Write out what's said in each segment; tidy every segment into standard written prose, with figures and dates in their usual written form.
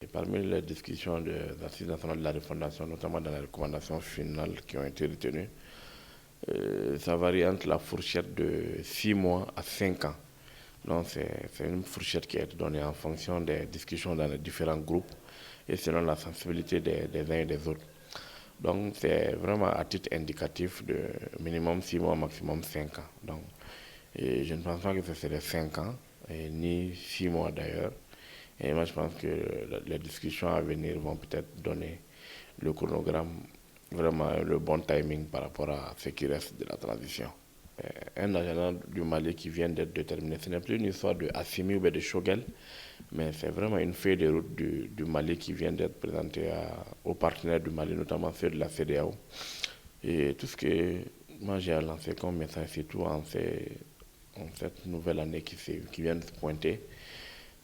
Et parmi les discussions des Assises nationales de la refondation, notamment dans les recommandations finales qui ont été retenues, ça varie entre la fourchette de 6 mois à 5 ans. Donc c'est une fourchette qui est donnée en fonction des discussions dans les différents groupes et selon la sensibilité des uns et des autres. Donc c'est vraiment à titre indicatif de minimum 6 mois, maximum 5 ans. Donc, et je ne pense pas que ce serait 5 ans, et ni 6 mois d'ailleurs. Et moi je pense que les discussions à venir vont peut-être donner le chronogramme, vraiment le bon timing par rapport à ce qui reste de la transition. Un agenda du Mali qui vient d'être déterminé, ce n'est plus une histoire de Assimi ou de Shogel, mais c'est vraiment une feuille de route du Mali qui vient d'être présentée aux partenaires du Mali, notamment ceux de la CEDEAO. Et tout ce que moi j'ai à lancer comme message, surtout en cette nouvelle année qui vient de se pointer,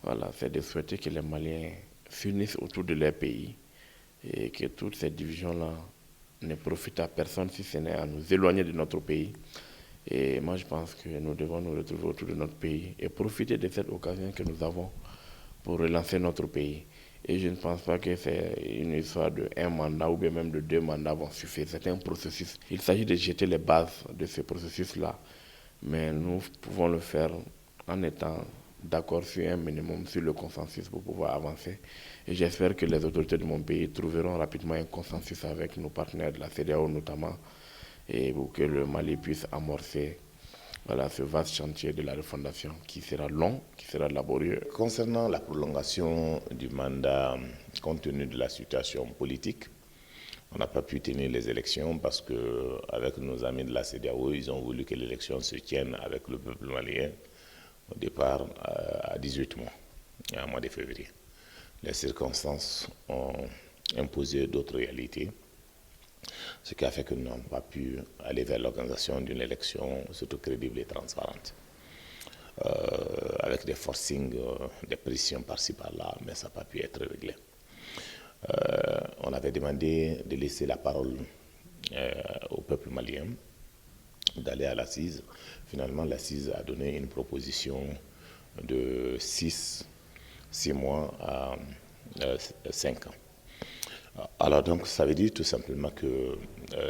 voilà, c'est de souhaiter que les Maliens s'unissent autour de leur pays et que toutes ces divisions-là ne profitent à personne si ce n'est à nous éloigner de notre pays. Et moi, je pense que nous devons nous retrouver autour de notre pays et profiter de cette occasion que nous avons pour relancer notre pays. Et je ne pense pas que c'est une histoire de un mandat ou bien même de 2 mandats vont suffire. C'est un processus. Il s'agit de jeter les bases de ce processus-là. Mais nous pouvons le faire en étant d'accord sur un minimum, sur le consensus pour pouvoir avancer. Et j'espère que les autorités de mon pays trouveront rapidement un consensus avec nos partenaires de la CEDEAO notamment, et pour que le Mali puisse amorcer, voilà, ce vaste chantier de la refondation qui sera long, qui sera laborieux. Concernant la prolongation du mandat, compte tenu de la situation politique, on n'a pas pu tenir les élections parce qu'avec nos amis de la CEDEAO, ils ont voulu que l'élection se tienne avec le peuple malien au départ à 18 mois, en mois de février. Les circonstances ont imposé d'autres réalités, ce qui a fait que nous n'avons pas pu aller vers l'organisation d'une élection surtout crédible et transparente. Avec des forcings, des pressions par-ci par-là, mais ça n'a pas pu être réglé. On avait demandé de laisser la parole au peuple malien, d'aller à l'assise. Finalement, l'assise a donné une proposition de 6 mois à 5 ans. Alors donc, ça veut dire tout simplement que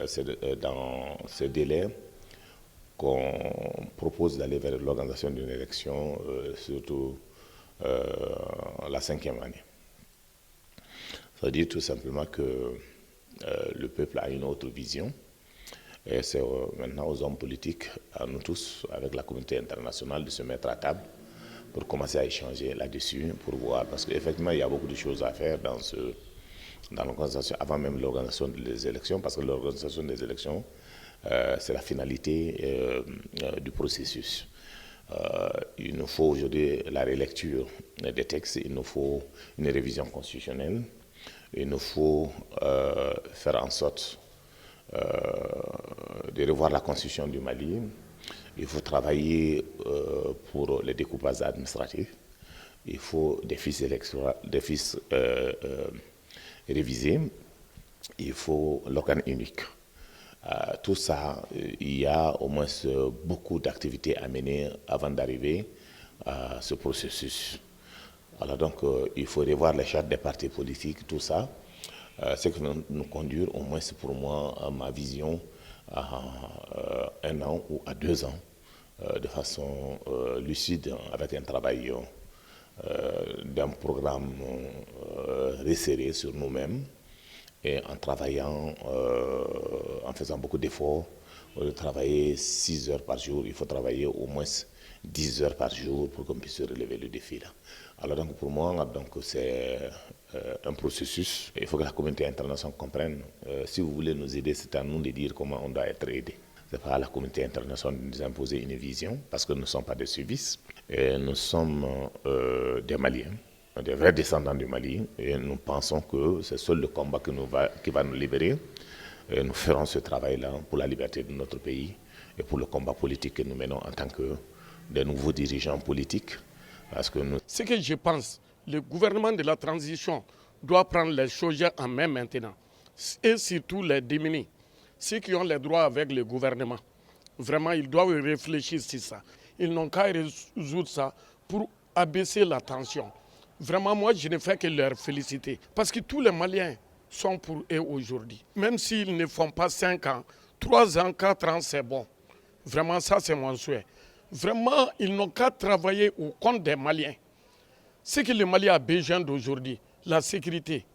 c'est dans ce délai qu'on propose d'aller vers l'organisation d'une élection, surtout la 5e année. Ça veut dire tout simplement que le peuple a une autre vision. Et c'est maintenant aux hommes politiques, à nous tous, avec la communauté internationale, de se mettre à table pour commencer à échanger là-dessus, pour voir. Parce qu'effectivement, il y a beaucoup de choses à faire dans l'organisation, avant même l'organisation des élections, parce que l'organisation des élections, c'est la finalité du processus. Il nous faut aujourd'hui la relecture des textes, il nous faut une révision constitutionnelle, il nous faut faire en sorte de revoir la constitution du Mali. Il faut travailler pour les découpages administratifs. Il faut des fiches révisés. Il faut l'organe unique. Tout ça, il y a au moins beaucoup d'activités à mener avant d'arriver à ce processus. Alors donc, il faut revoir les chartes des partis politiques, tout ça. Ce qui va nous conduire, au moins c'est pour moi, à ma vision, à 1 an ou à 2 ans, de façon lucide, avec un travail d'un programme resserré sur nous-mêmes et en travaillant, en faisant beaucoup d'efforts. Au lieu de travailler 6 heures par jour, il faut travailler au moins 10 heures par jour pour qu'on puisse relever le défi là. Alors donc pour moi, donc, c'est un processus. Il faut que la communauté internationale comprenne. Si vous voulez nous aider, c'est à nous de dire comment on doit être aidé. Ce n'est pas à la communauté internationale de nous imposer une vision, parce que nous ne sommes pas des suivistes. Et nous sommes des Maliens, des vrais descendants du Mali, et nous pensons que c'est seul le combat qui va nous libérer. Et nous ferons ce travail-là pour la liberté de notre pays et pour le combat politique que nous menons en tant que des nouveaux dirigeants politiques. Parce que Ce que je pense, le gouvernement de la transition doit prendre les choses en main maintenant, et surtout les démunis, ceux qui ont les droits avec le gouvernement. Vraiment, ils doivent réfléchir sur ça. Ils n'ont qu'à résoudre ça pour abaisser la tension. Vraiment, moi, je ne fais que leur féliciter. Parce que tous les Maliens sont pour eux aujourd'hui. Même s'ils ne font pas 5 ans, 3 ans, 4 ans, c'est bon. Vraiment, ça, c'est mon souhait. Vraiment, ils n'ont qu'à travailler au compte des Maliens. Ce que le Mali a besoin d'aujourd'hui, la sécurité,